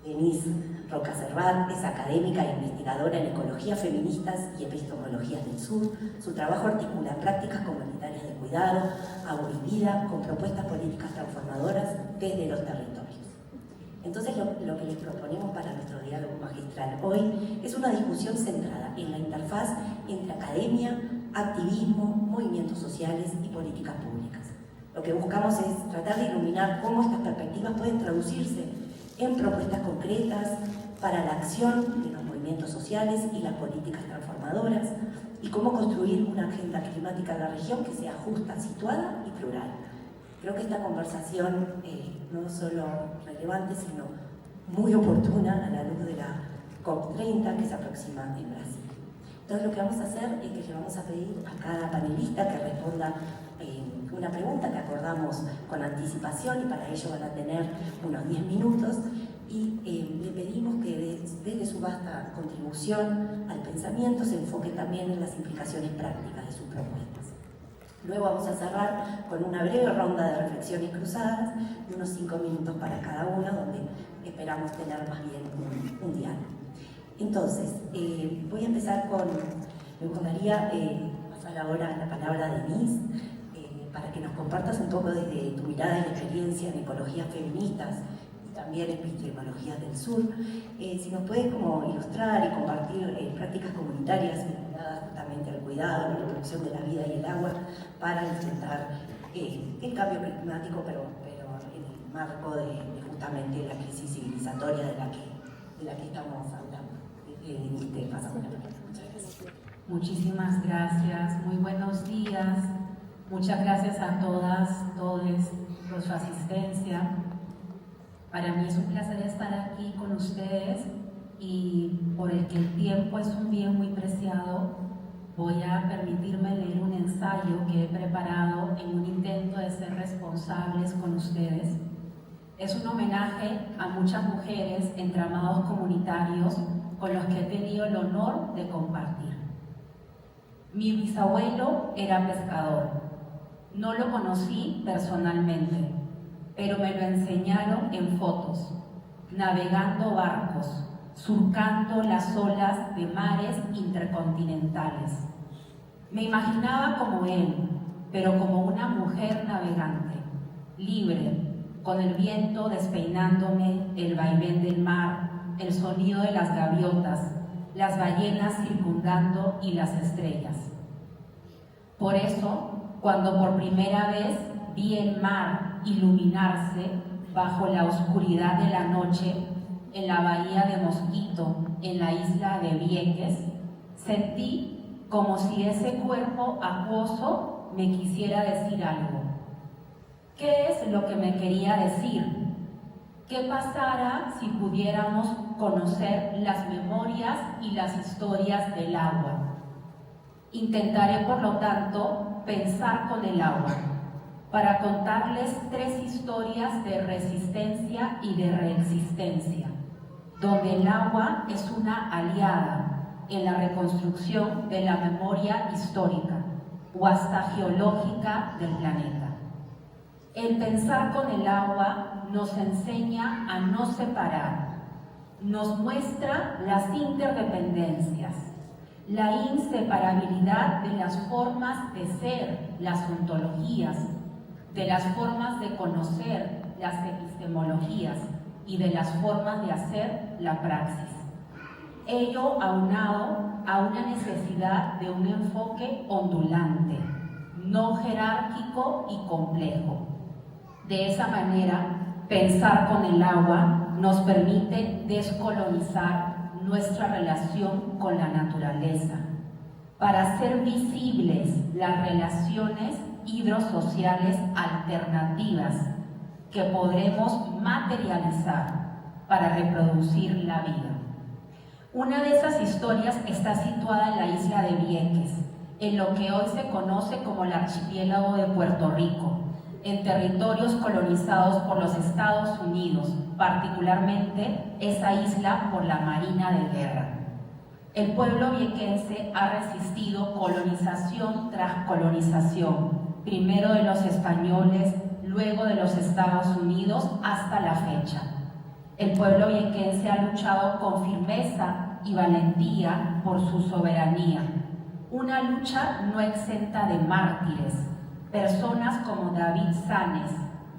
Denise Roca Cervat es académica e investigadora en ecologías feministas y epistemologías del sur. Su trabajo articula prácticas comunitarias de cuidado, agua y vida, con propuestas políticas transformadoras desde los territorios. Entonces, lo que les proponemos para nuestro diálogo magistral hoy es una discusión centrada en la interfaz entre academia, activismo, movimientos sociales y políticas públicas. Lo que buscamos es tratar de iluminar cómo estas perspectivas pueden traducirse en propuestas concretas para la acción de los movimientos sociales y las políticas transformadoras, y cómo construir una agenda climática de la región que sea justa, situada y plural. Creo que esta conversación no es solo relevante, sino muy oportuna a la luz de la COP30 que se aproxima en Brasil. Entonces, lo que vamos a hacer es que le vamos a pedir a cada panelista que responda una pregunta que acordamos con anticipación, y para ello van a tener unos 10 minutos, y le pedimos que desde su vasta contribución al pensamiento se enfoque también en las implicaciones prácticas de sus propuestas. Luego vamos a cerrar con una breve ronda de reflexiones cruzadas de unos 5 minutos para cada uno, donde esperamos tener más bien un diálogo. Entonces, voy a empezar me gustaría pasar ahora la palabra a Denise, para que nos compartas un poco desde tu mirada y experiencia en ecologías feministas y también epistemologías del sur, si nos puedes como ilustrar y compartir prácticas comunitarias vinculadas justamente al cuidado, la protección de la vida y el agua para enfrentar el cambio climático, pero en el marco de justamente la crisis civilizatoria de la que estamos hablando. Denise, te pasamos la palabra. Muchas gracias. Muchísimas gracias, muy buenos días. Muchas gracias a todas, todes por su asistencia. Para mí es un placer estar aquí con ustedes, y por el que el tiempo es un bien muy preciado, voy a permitirme leer un ensayo que he preparado en un intento de ser responsables con ustedes. Es un homenaje a muchas mujeres, entramados comunitarios con los que he tenido el honor de compartir. Mi bisabuelo era pescador. No lo conocí personalmente, pero me lo enseñaron en fotos, navegando barcos, surcando las olas de mares intercontinentales. Me imaginaba como él, pero como una mujer navegante, libre, con el viento despeinándome, el vaivén del mar, el sonido de las gaviotas, las ballenas circundando y las estrellas. Por eso, cuando por primera vez vi el mar iluminarse bajo la oscuridad de la noche en la bahía de Mosquito, en la isla de Vieques, sentí como si ese cuerpo acuoso me quisiera decir algo. ¿Qué es lo que me quería decir? ¿Qué pasara si pudiéramos conocer las memorias y las historias del agua? Intentaré, por lo tanto, pensar con el agua, para contarles 3 historias de resistencia y de reexistencia, donde el agua es una aliada en la reconstrucción de la memoria histórica o hasta geológica del planeta. El pensar con el agua nos enseña a no separar, nos muestra las interdependencias, la inseparabilidad de las formas de ser, las ontologías, de las formas de conocer, las epistemologías, y de las formas de hacer, la praxis. Ello aunado a una necesidad de un enfoque ondulante, no jerárquico y complejo. De esa manera, pensar con el agua nos permite descolonizar nuestra relación con la naturaleza, para hacer visibles las relaciones hidrosociales alternativas que podremos materializar para reproducir la vida. Una de esas historias está situada en la isla de Vieques, en lo que hoy se conoce como el archipiélago de Puerto Rico, en territorios colonizados por los Estados Unidos, particularmente esa isla por la Marina de Guerra. El pueblo viequense ha resistido colonización tras colonización, primero de los españoles, luego de los Estados Unidos, hasta la fecha. El pueblo viequense ha luchado con firmeza y valentía por su soberanía. Una lucha no exenta de mártires, personas como David Sanes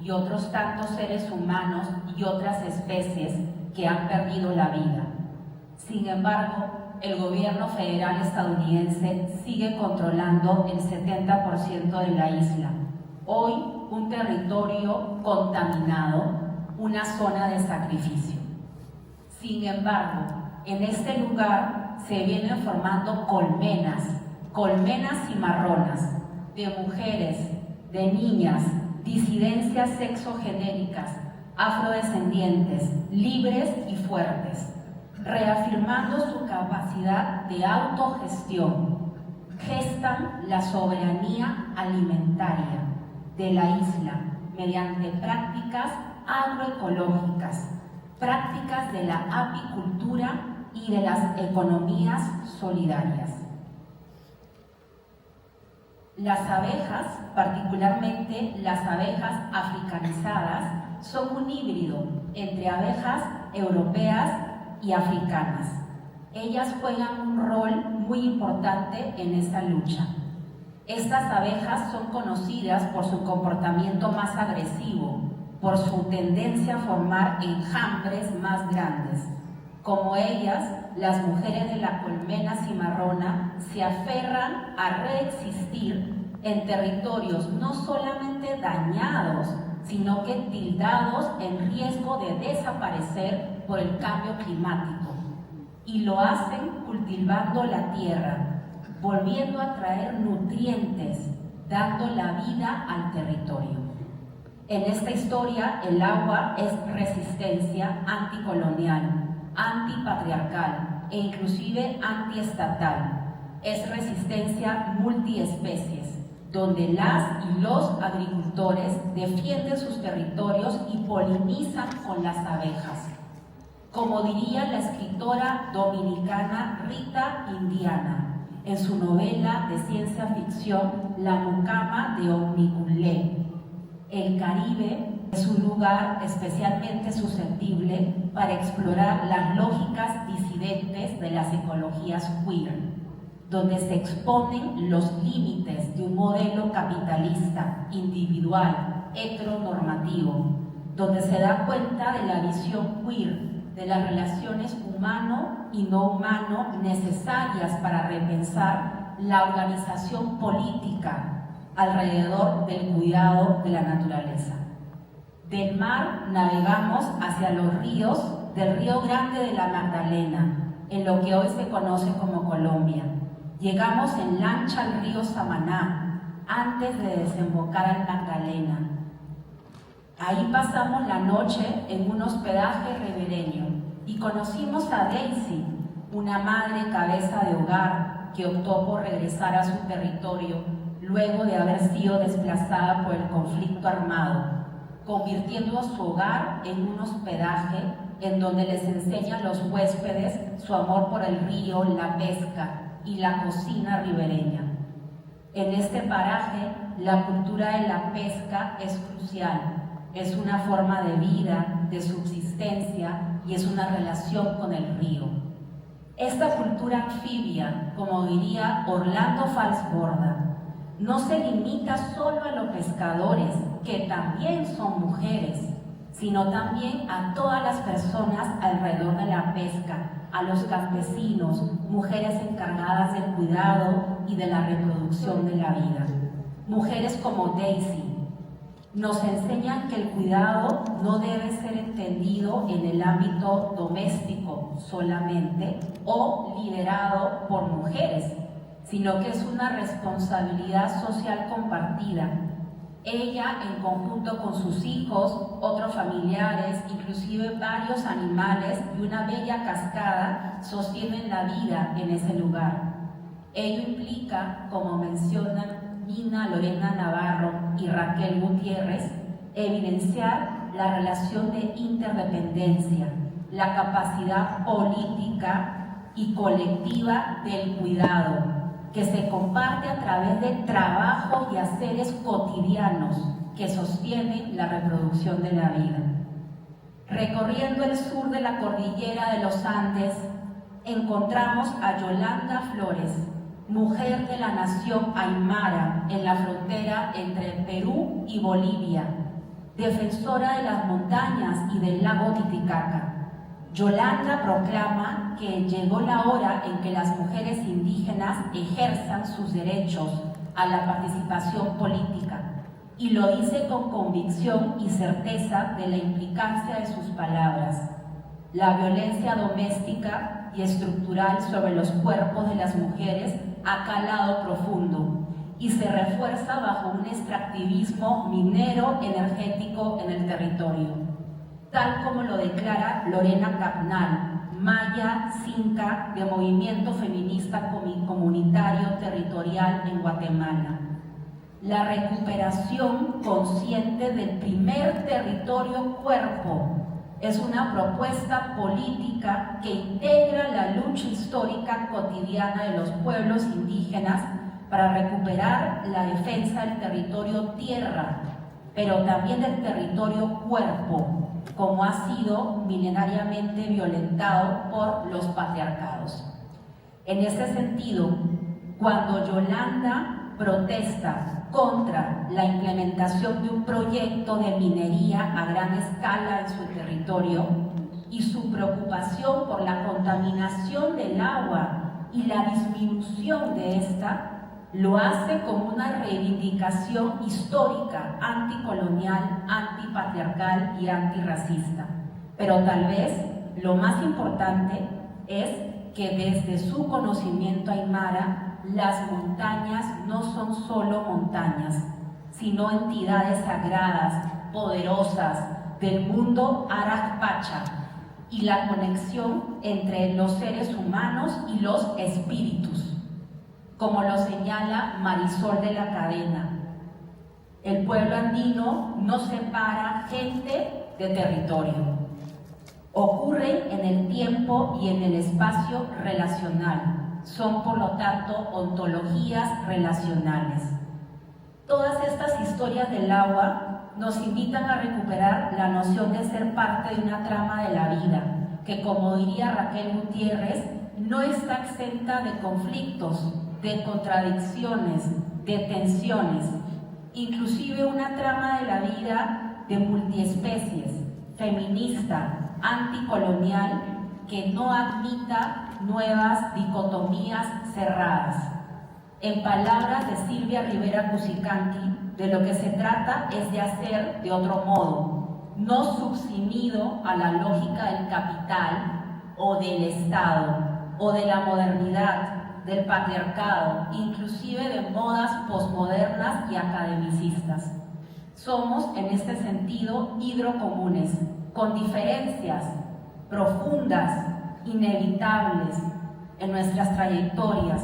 y otros tantos seres humanos y otras especies que han perdido la vida. Sin embargo, el gobierno federal estadounidense sigue controlando el 70% de la isla. Hoy, un territorio contaminado, una zona de sacrificio. Sin embargo, en este lugar se vienen formando colmenas cimarronas, de mujeres, de niñas, disidencias sexogenéricas, afrodescendientes, libres y fuertes, reafirmando su capacidad de autogestión. Gestan la soberanía alimentaria de la isla mediante prácticas agroecológicas, prácticas de la apicultura y de las economías solidarias. Las abejas, particularmente las abejas africanizadas, son un híbrido entre abejas europeas y africanas. Ellas juegan un rol muy importante en esta lucha. Estas abejas son conocidas por su comportamiento más agresivo, por su tendencia a formar enjambres más grandes. Como ellas, las mujeres de la colmena cimarrona se aferran a reexistir en territorios no solamente dañados, sino que tildados en riesgo de desaparecer por el cambio climático. Y lo hacen cultivando la tierra, volviendo a traer nutrientes, dando la vida al territorio. En esta historia, el agua es resistencia anticolonial, antipatriarcal e inclusive antiestatal. Es resistencia multiespecies, donde las y los agricultores defienden sus territorios y polinizan con las abejas. Como diría la escritora dominicana Rita Indiana en su novela de ciencia ficción La Mucama de Omniculé, el Caribe es un lugar especialmente susceptible para explorar las lógicas disidentes de las ecologías queer, donde se exponen los límites de un modelo capitalista, individual, heteronormativo, donde se da cuenta de la visión queer, de las relaciones humano y no humano necesarias para repensar la organización política alrededor del cuidado de la naturaleza. Del mar navegamos hacia los ríos del Río Grande de la Magdalena, en lo que hoy se conoce como Colombia. Llegamos en lancha al río Samaná, antes de desembocar al Magdalena. Ahí pasamos la noche en un hospedaje ribereño y conocimos a Daisy, una madre cabeza de hogar que optó por regresar a su territorio luego de haber sido desplazada por el conflicto armado, convirtiendo su hogar en un hospedaje en donde les enseña a los huéspedes su amor por el río, la pesca y la cocina ribereña. En este paraje, la cultura de la pesca es crucial, es una forma de vida, de subsistencia y es una relación con el río. Esta cultura anfibia, como diría Orlando Falsborda, no se limita solo a los pescadores, que también son mujeres, sino también a todas las personas alrededor de la pesca, a los campesinos, mujeres encargadas del cuidado y de la reproducción de la vida. Mujeres como Daisy nos enseñan que el cuidado no debe ser entendido en el ámbito doméstico solamente o liderado por mujeres, sino que es una responsabilidad social compartida. Ella, en conjunto con sus hijos, otros familiares, inclusive varios animales y una bella cascada, sostienen la vida en ese lugar. Ello implica, como mencionan Nina Lorena Navarro y Raquel Gutiérrez, evidenciar la relación de interdependencia, la capacidad política y colectiva del cuidado, que se comparte a través de trabajo y haceres cotidianos que sostienen la reproducción de la vida. Recorriendo el sur de la cordillera de los Andes, encontramos a Yolanda Flores, mujer de la nación aymara en la frontera entre Perú y Bolivia, defensora de las montañas y del lago Titicaca. Yolanda proclama que llegó la hora en que las mujeres indígenas ejerzan sus derechos a la participación política, y lo dice con convicción y certeza de la implicancia de sus palabras. La violencia doméstica y estructural sobre los cuerpos de las mujeres ha calado profundo y se refuerza bajo un extractivismo minero energético en el territorio, tal como lo declara Lorena Capnal, maya cinca de Movimiento Feminista Comunitario Territorial en Guatemala. La recuperación consciente del primer territorio cuerpo es una propuesta política que integra la lucha histórica cotidiana de los pueblos indígenas para recuperar la defensa del territorio tierra, pero también del territorio cuerpo, como ha sido milenariamente violentado por los patriarcados. En ese sentido, cuando Yolanda protesta contra la implementación de un proyecto de minería a gran escala en su territorio y su preocupación por la contaminación del agua y la disminución de esta, lo hace como una reivindicación histórica, anticolonial, antipatriarcal y antirracista. Pero tal vez lo más importante es que desde su conocimiento aymara, las montañas no son solo montañas, sino entidades sagradas, poderosas, del mundo Arak-Pacha, y la conexión entre los seres humanos y los espíritus, como lo señala Marisol de la Cadena. El pueblo andino no separa gente de territorio. Ocurren en el tiempo y en el espacio relacional. Son, por lo tanto, ontologías relacionales. Todas estas historias del agua nos invitan a recuperar la noción de ser parte de una trama de la vida, que, como diría Raquel Gutiérrez, no está exenta de conflictos, de contradicciones, de tensiones, inclusive una trama de la vida de multiespecies, feminista, anticolonial, que no admita nuevas dicotomías cerradas. En palabras de Silvia Rivera Cusicanqui, de lo que se trata es de hacer de otro modo, no subsumido a la lógica del capital o del Estado o de la modernidad, del patriarcado, inclusive de modas posmodernas y academicistas. Somos, en este sentido, hidrocomunes, con diferencias profundas, inevitables en nuestras trayectorias,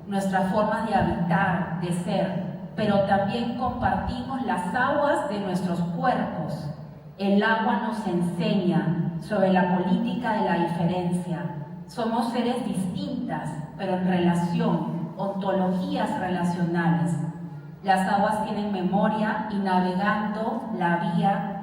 nuestras formas de habitar, de ser, pero también compartimos las aguas de nuestros cuerpos. El agua nos enseña sobre la política de la diferencia. Somos seres distintas, pero en relación, ontologías relacionales. Las aguas tienen memoria y navegando la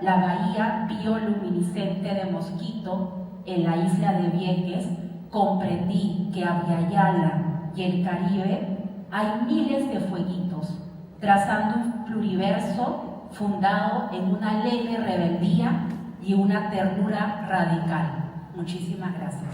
bahía bioluminiscente de Mosquito en la isla de Vieques, comprendí que a Viayala y el Caribe hay miles de fueguitos, trazando un pluriverso fundado en una alegre rebeldía y una ternura radical. Muchísimas gracias.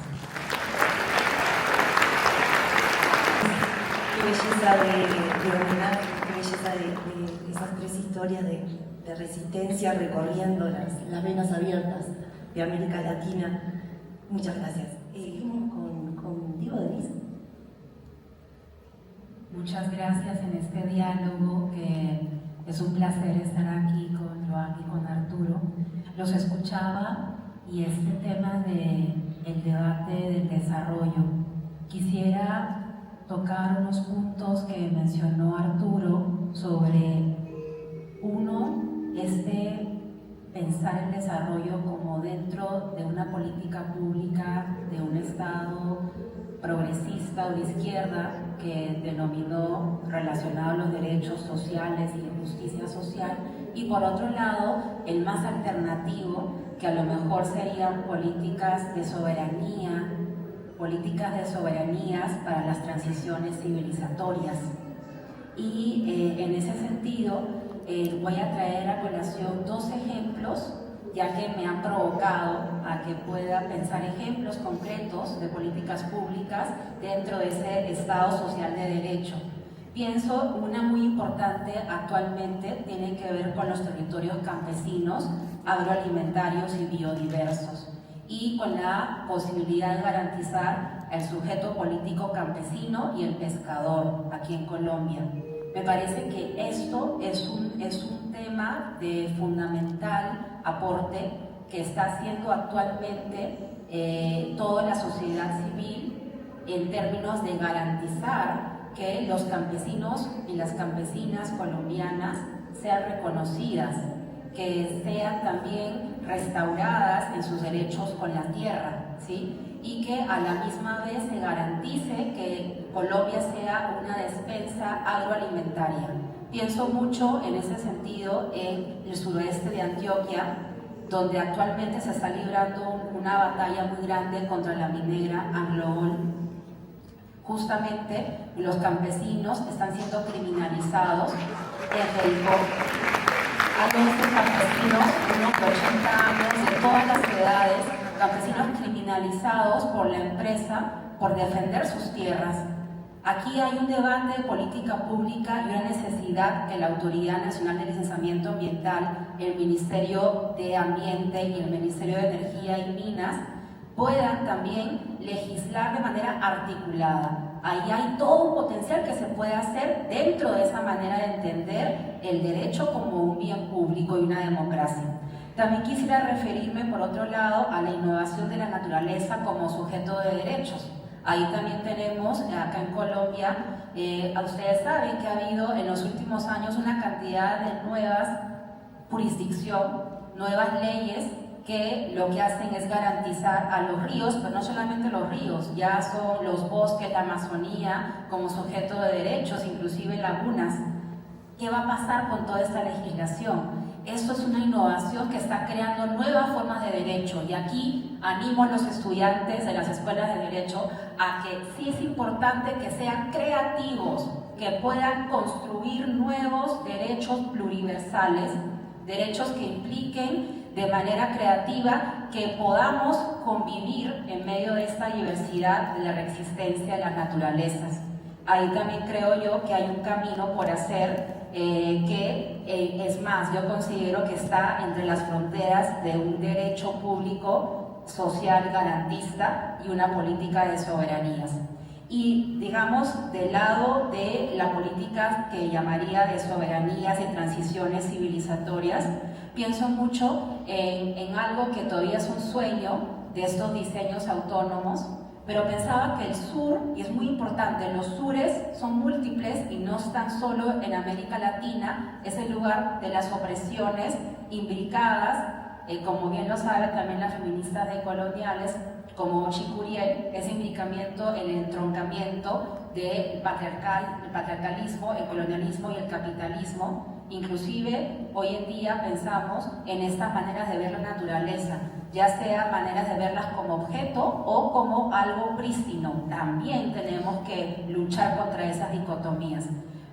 Qué belleza de homenaje, qué belleza de esas tres historias de resistencia recorriendo las venas abiertas de América Latina. Muchas gracias. Seguimos con Diego Denis. Muchas gracias en este diálogo, que es un placer estar aquí con Joan y con Arturo. Los escuchaba y este tema del debate del desarrollo. Quisiera tocar unos puntos que mencionó Arturo sobre, uno, pensar el desarrollo como dentro de una política pública de un Estado progresista o de izquierda que denominó relacionado a los derechos sociales y la justicia social, y por otro lado el más alternativo, que a lo mejor serían políticas de soberanía, políticas de soberanías para las transiciones civilizatorias. Y en ese sentido voy a traer a colación dos ejemplos, ya que me han provocado a que pueda pensar ejemplos concretos de políticas públicas dentro de ese Estado social de derecho. Pienso una muy importante actualmente tiene que ver con los territorios campesinos, agroalimentarios y biodiversos, y con la posibilidad de garantizar el sujeto político campesino y el pescador aquí en Colombia. Me parece que esto es un tema de fundamental aporte que está haciendo actualmente toda la sociedad civil en términos de garantizar que los campesinos y las campesinas colombianas sean reconocidas, que sean también restauradas en sus derechos con la tierra, ¿sí? Y que a la misma vez se garantice que Colombia sea una despensa agroalimentaria. Pienso mucho en ese sentido en el suroeste de Antioquia, donde actualmente se está librando una batalla muy grande contra la minera Anglo-Gold. Justamente los campesinos están siendo criminalizados desde el bosque. Hay 11 campesinos, unos de 80 años, de todas las edades, campesinos criminalizados por la empresa por defender sus tierras. Aquí hay un debate de política pública y una necesidad que la Autoridad Nacional de Licenciamiento Ambiental, el Ministerio de Ambiente y el Ministerio de Energía y Minas puedan también legislar de manera articulada. Ahí hay todo un potencial que se puede hacer dentro de esa manera de entender el derecho como un bien público y una democracia. También quisiera referirme, por otro lado, a la innovación de la naturaleza como sujeto de derechos. Ahí también tenemos, acá en Colombia, ustedes saben que ha habido en los últimos años una cantidad de nuevas jurisdicción, nuevas leyes que lo que hacen es garantizar a los ríos, pero no solamente los ríos, ya son los bosques, la Amazonía como sujeto de derechos, inclusive lagunas. ¿Qué va a pasar con toda esta legislación? Esto es una innovación que está creando nuevas formas de derecho, y aquí animo a los estudiantes de las escuelas de derecho a que sí es importante que sean creativos, que puedan construir nuevos derechos pluriversales, derechos que impliquen de manera creativa que podamos convivir en medio de esta diversidad de la reexistencia de las naturalezas. Ahí también creo yo que hay un camino por hacer es más, yo considero que está entre las fronteras de un derecho público social garantista y una política de soberanías. Y digamos, del lado de la política que llamaría de soberanías y transiciones civilizatorias, pienso mucho en algo que todavía es un sueño de estos diseños autónomos, pero pensaba que el sur, y es muy importante, los sures son múltiples y no están solo en América Latina, es el lugar de las opresiones imbricadas, como bien lo saben también las feministas decoloniales, como Chicuriel, ese imbricamiento, el entroncamiento del patriarcalismo, el colonialismo y el capitalismo. Inclusive hoy en día pensamos en estas maneras de ver la naturaleza, ya sea maneras de verlas como objeto o como algo prístino. También tenemos que luchar contra esas dicotomías.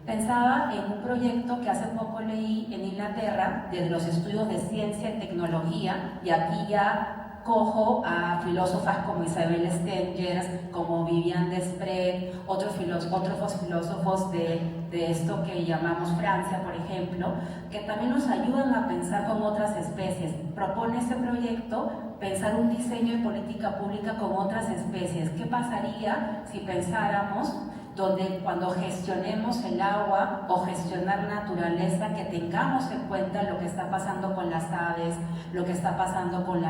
Pensaba en un proyecto que hace poco leí en Inglaterra, desde los estudios de ciencia y tecnología, y aquí ya cojo a filósofas como Isabel Stengers, como Viviane Desprez, otros filósofos de esto que llamamos Francia, por ejemplo, que también nos ayudan a pensar con otras especies. Propone este proyecto pensar un diseño de política pública con otras especies. ¿Qué pasaría si pensáramos donde cuando gestionemos el agua o gestionar naturaleza, que tengamos en cuenta lo que está pasando con las aves, lo que está pasando con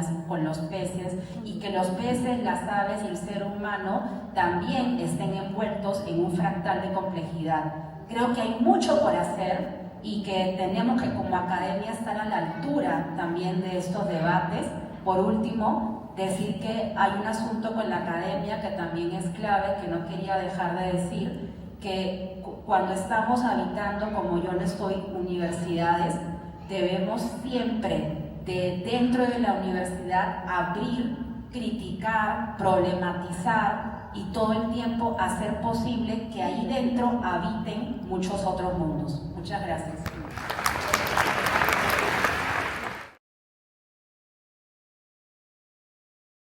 los peces, y que los peces, las aves y el ser humano también estén envueltos en un fractal de complejidad? Creo que hay mucho por hacer y que tenemos que como academia estar a la altura también de estos debates. Por último, decir que hay un asunto con la academia que también es clave, que no quería dejar de decir, que cuando estamos habitando, como yo no estoy, universidades, debemos siempre de dentro de la universidad abrir, criticar, problematizar y todo el tiempo hacer posible que ahí dentro habiten muchos otros mundos. Muchas gracias.